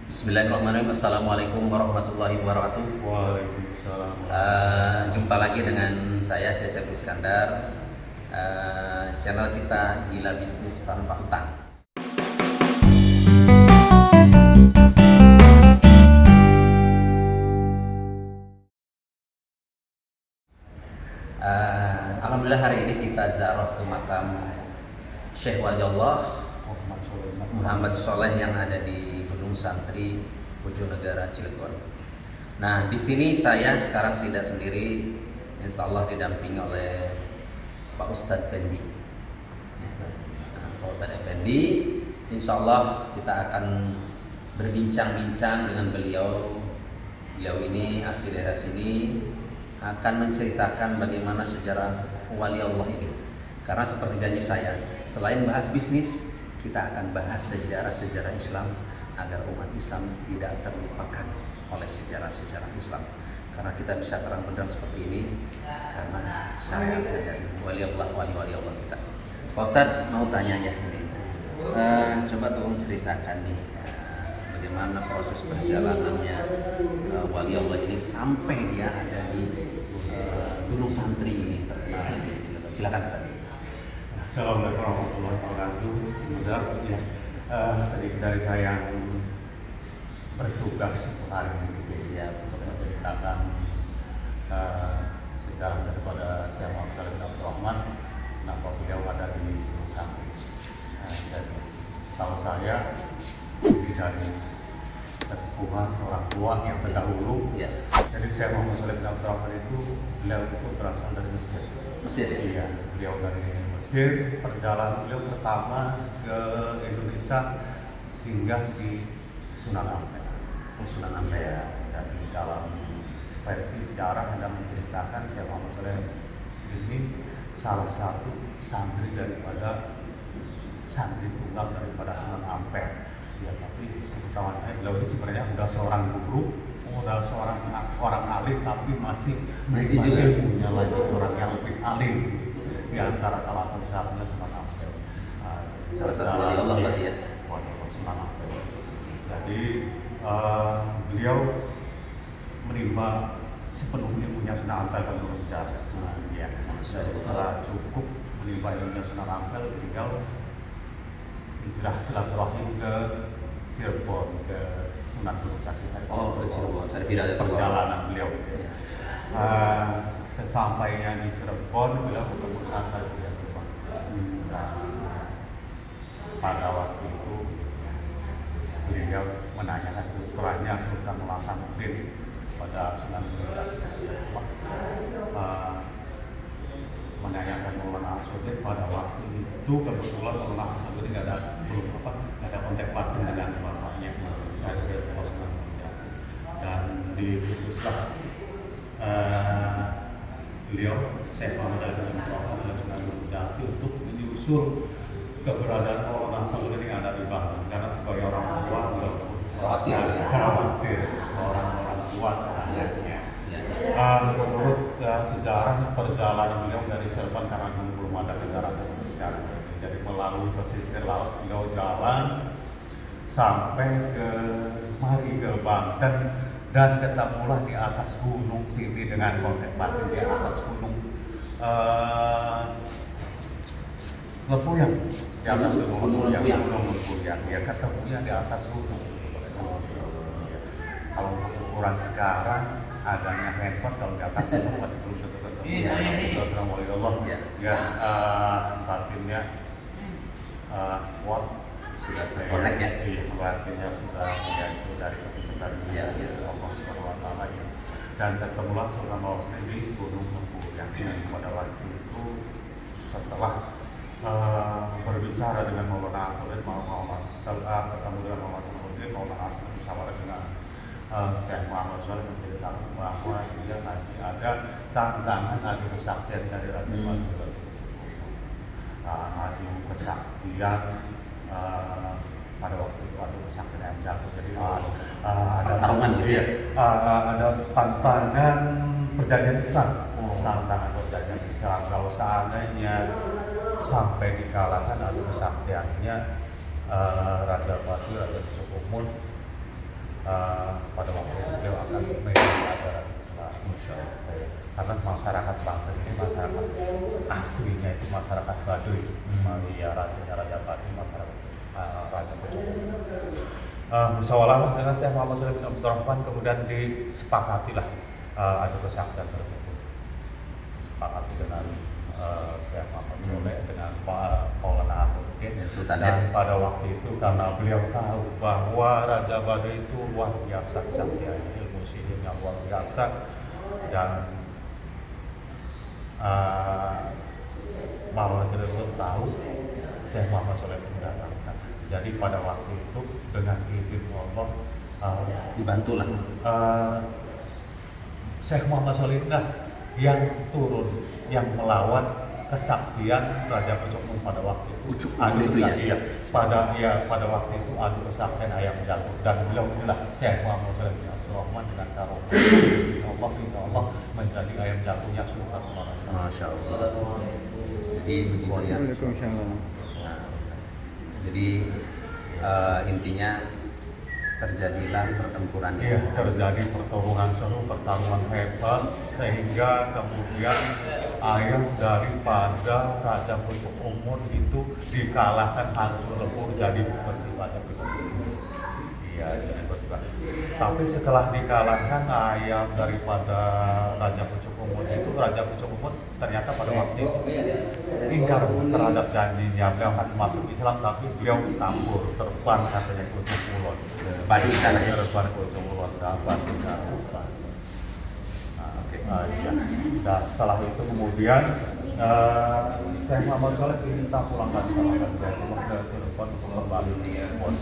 Bismillahirrahmanirrahim. Assalamualaikum warahmatullahi wabarakatuh. Waalaikumsalam. Jumpa lagi dengan saya Cecep Iskandar. Channel kita Gila Bisnis Tanpa Utang. Alhamdulillah hari ini kita ziarah ke makam Syekh Waliullah Muhammad Soleh yang ada di Gunung Santri, Bojonegara, Cilegon. Nah, di sini saya sekarang tidak sendiri, insya Allah didampingi oleh Pak Ustadz Effendi. Nah, Pak Ustadz Effendi, insya Allah kita akan berbincang-bincang dengan beliau. Beliau ini asli daerah sini, akan menceritakan bagaimana sejarah wali Allah ini. Karena seperti janji saya, selain bahas bisnis, kita akan bahas sejarah-sejarah Islam agar umat Islam tidak terlupakan oleh sejarah-sejarah Islam. Karena kita bisa terang benderang seperti ini karena syariatnya dari wali Allah kita. Pak Ustadz mau tanya ya ini, coba tolong ceritakan nih bagaimana proses perjalanannya wali Allah ini sampai dia ada di Gunung Santri ini terkenal ini. Silakan Ustadz. Assalamualaikum warahmatullahi wabarakatuh. Muzab, ya, sedikit dari saya yang bertugas untuk hari ini siap untuk menceritakan sejarah daripada Syekh Muhammad bin Abdul Rahman. Kenapa beliau ada di Gunung Santri? Jadi setahu saya ini dari kesepuhan orang tua yang terdahulu. Ya. Jadi Syekh Muhammad bin Abdul Rahman itu beliau itu berasal dari Mesir. Mesir ya? Iya, beliau dari Mesir. Perjalanan beliau pertama ke Indonesia singgah di Sunan Ampel. Sunan Ampel. Ya, jadi dalam versi sejarah yang menceritakan Syekh Muhammad Soleh ini salah satu santri daripada santri tunggal daripada Sunan Ampel. Ya, tapi sepengetahuan saya beliau ini sebenarnya sudah seorang guru, udah seorang orang alim, tapi masih punya lagi orang yang lebih alim di antara salah satunya Sunan Ampel. Salah satu wali Allah tadi ya. Sunan Ampel. Jadi beliau menimba sepenuhnya punya Sunan Ampel menurut sejarah. Ya, jadi setelah cukup menimba ilmunya Sunan Ampel, beliau hijrah silaturahim ke Cirebon, ke Sunan Gunung Jati. Oh, ke Cirebon. Saya tidak ada perjalanan beliau. Ya. Sesampainya di Cirebon, beliau bertemu dengan Syekh Abdul. Pada waktu itu beliau menanyakan putranya Sultan Hasanuddin pada Sunan Gunung Jati. Menanyakan Maulana Hasanuddin pada waktu itu kebetulan Maulana Hasanuddin nggak ada kontak batin dengan bapaknya saya ke Sunan Gunung Jati, dan diputuslah beliau Syekh Muhammad bin Abdul Rahman dan Sunan Gunung Jati untuk menyusul keberadaan Maulana Hasanuddin yang ada di Bandung, karena sebagai orang tua beliau khawatir seorang orang tua anaknya. Menurut sejarah perjalanan beliau dari Cirebon, karena belum ada kendaraan seperti sekarang, jadi melalui pesisir laut beliau jalan sampai ke Banten, dan ketemulah di atas gunung sini dengan kontak batin di atas gunung Lepuyang, di atas gunung Lepuyang, dia ketemunya di atas gunung. Kalau untuk ukuran sekarang adanya handphone, kalau di atas gunung masih belum tentu. Assalamualaikum. Ya, batinnya kuat, sudah connect ya. Iya, batinnya sudah punya itu dari kebetulan Allah Subhanahu Wa Taala ya. Dan ketemulah Sultan Hasanuddin di Gunung Lepuyang. Pada waktu itu setelah berbicara dengan Maulana Hasanuddin, setelah ketemu dengan Maulana Hasanuddin, Maulana Hasanuddin bersama dengan Syekh Muhammad Soleh menceritakan bahwa dia lagi ada tantangan adu kesaktian dari Raja Batu. Adu kesaktian pada waktu itu adu kesaktian yang jatuh. Jadi ada pertarungan gitu ya. Ada tantangan perjanjian Islam. Tantangan perjanjian Islam. Kalau seandainya sampai dikalahkan adu kesaktiannya Raja Batu, Raja Sukumun, pada waktu itu beliau akan menjadi ajaran Islam. Karena masyarakat Banten ini masyarakat aslinya itu masyarakat Baduy, ya Raja Baduy, masyarakat Raja Pucuk. Musyawarah dengan Syekh Muhammad Shalih bin Abdurrahman kemudian disepakatilah ada kesaktian tersebut. Sepakati dengan Syekh Muhammad Shalih dengan Maulana Hasanuddin dan pada waktu itu karena beliau tahu bahwa Raja Baduy itu luar biasa kesaktiannya, ilmu sihirnya luar biasa dan Maulana Shalih pun tahu Syekh Muhammad Shalih mendatangkan. Jadi pada waktu itu dengan izin Allah dibantulah Syekh Muhammad Shalih yang turun, yang melawan kesaktian Raja Pucuk pada waktu itu. Pada waktu itu adu kesaktian ayam jago dan beliau inilah Syekh Muhammad Shalih bin Abdurrahman dengan karomah Allah menjadi ayam jagonya Sultan Malaysia. Masya Allah. Jadi begitu ya. Jadi intinya terjadilah pertempuran ini. Iya, terjadi pertarungan hebat sehingga kemudian ayah daripada Raja Pucuk Umur itu dikalahkan hancur lebur jadi besi Raja Pucuk Umur. Iya, jadi besi. Tapi setelah dikalahkan ayah daripada Raja Pucuk Umur itu Raja Pucuk Umur ternyata pada waktu itu ingkar terhadap janjinya, beliau akan masuk Islam tapi beliau kabur terbang katanya ke ujung kulon. Baduy sana ya. Terbang ke ujung kulon dapat dan setelah itu kemudian Syekh Muhammad Shalih diminta pulang ke Cirebon ke Cirebon untuk kembali ke Cirebon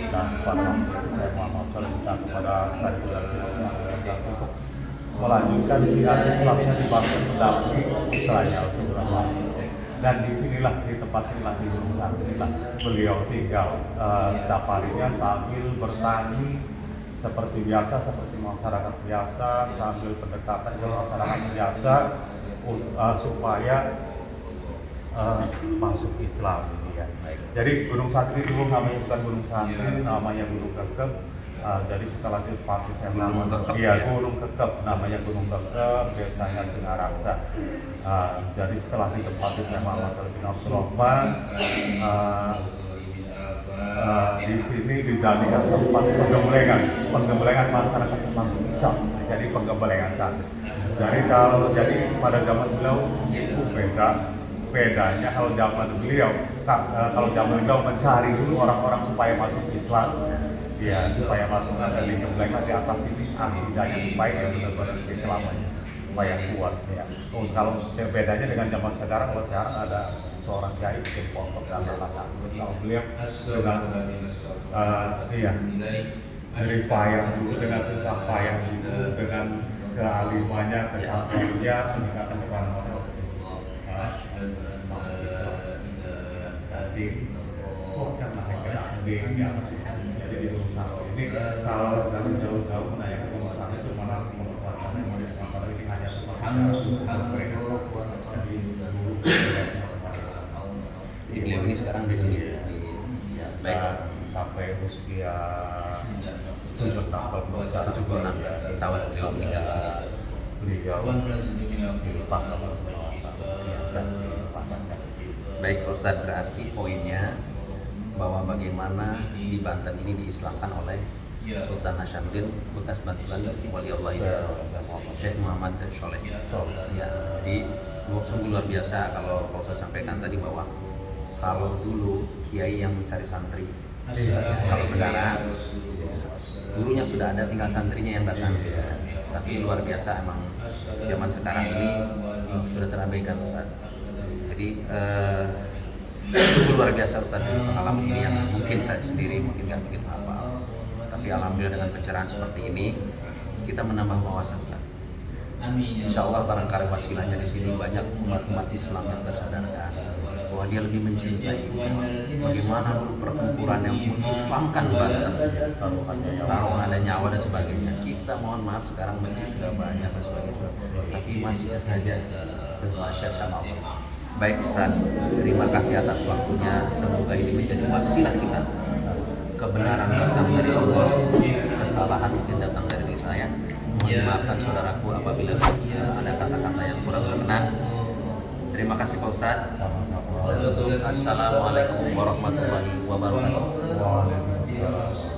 dan pada waktu itu Syekh Muhammad Shalih minta kepada Saifullah untuk melanjutkan syiar Islamnya di Banten mendampingi putranya Rasulullah. Dan disinilah di tempat inilah di Gunung Santri beliau tinggal setiap harinya sambil bertani seperti biasa, seperti masyarakat biasa, sambil pendekatan ke masyarakat biasa supaya masuk Islam ya. Jadi Gunung Santri dulu namanya bukan Gunung Santri, namanya Gunung Kekep. Jadi setelah ditempati Gunung Kekep, namanya Gunung Kekep, biasanya Singaraksa. Jadi setelah ditempati Syekh Muhammad Shalih bin Abdurrahman, di sini dijadikan tempat penggemblengan masyarakat termasuk Islam. Jadi penggemblengan santri. Jadi pada zaman beliau itu bedanya kalau zaman beliau mencari dulu orang-orang supaya masuk Islam. Ya, supaya masuk dari gemblengan di atas ini akidahnya supaya dia benar-benar Islamnya supaya kuat ya. Kalau bedanya dengan zaman sekarang, kalau sekarang ada seorang kiai bikin pondok dan alasan kalau beliau dengan dari payah dulu, dengan susah payah dulu, dengan kealimannya, kesabarannya meningkatkan kepada masuk Islam. Jadi karena di atas jadi di Gunung Santri ini kalau dari jauh-jauh menanyakan Gunung Santri itu mana pengorbanan apalagi ini hanya secara mereka jadi dulu Jadi beliau ini sekarang di sini. Baik. Sampai usia 76 tahun beliau meninggal di sini. Beliau diletakkan Baik Ustadz, berarti poinnya bahwa bagaimana di Banten ini diislamkan oleh Sultan Hasanuddin bekas Bantuan Wali Allah Syekh Muhammad Shalih. Ya, jadi sungguh luar biasa kalau saya sampaikan tadi bahwa kalau dulu kiai yang mencari santri, kalau sekarang gurunya sudah ada, tinggal santrinya yang datang. Tapi luar biasa emang zaman sekarang ini sudah terabaikan Ustaz. Jadi itu luar biasa Ustaz, pengalaman ini yang mungkin saya sendiri mungkin nggak begitu hafal, tapi alhamdulillah dengan pencerahan seperti ini kita menambah wawasan Ustaz. Insya Allah barangkali wasilahnya di sini banyak umat-umat Islam yang tersadarkan bahwa dia lebih mencintai bagaimana dulu pertempuran yang mengislamkan Banten, taruhan ada nyawa dan sebagainya. Kita mohon maaf sekarang masjid sudah banyak dan sebagainya, tapi masih saja bermasyarakat sama Allah. Baik Ustaz, terima kasih atas waktunya. Semoga ini menjadi wasilah kita kebenaran datang dari Allah, kesalahan mungkin datang dari diri saya. Mohon dimaafkan saudaraku apabila ada kata-kata yang kurang berkenan. Terima kasih Pak Ustadz. Saya tutup. Assalamualaikum warahmatullahi wabarakatuh. Waalaikumsalam.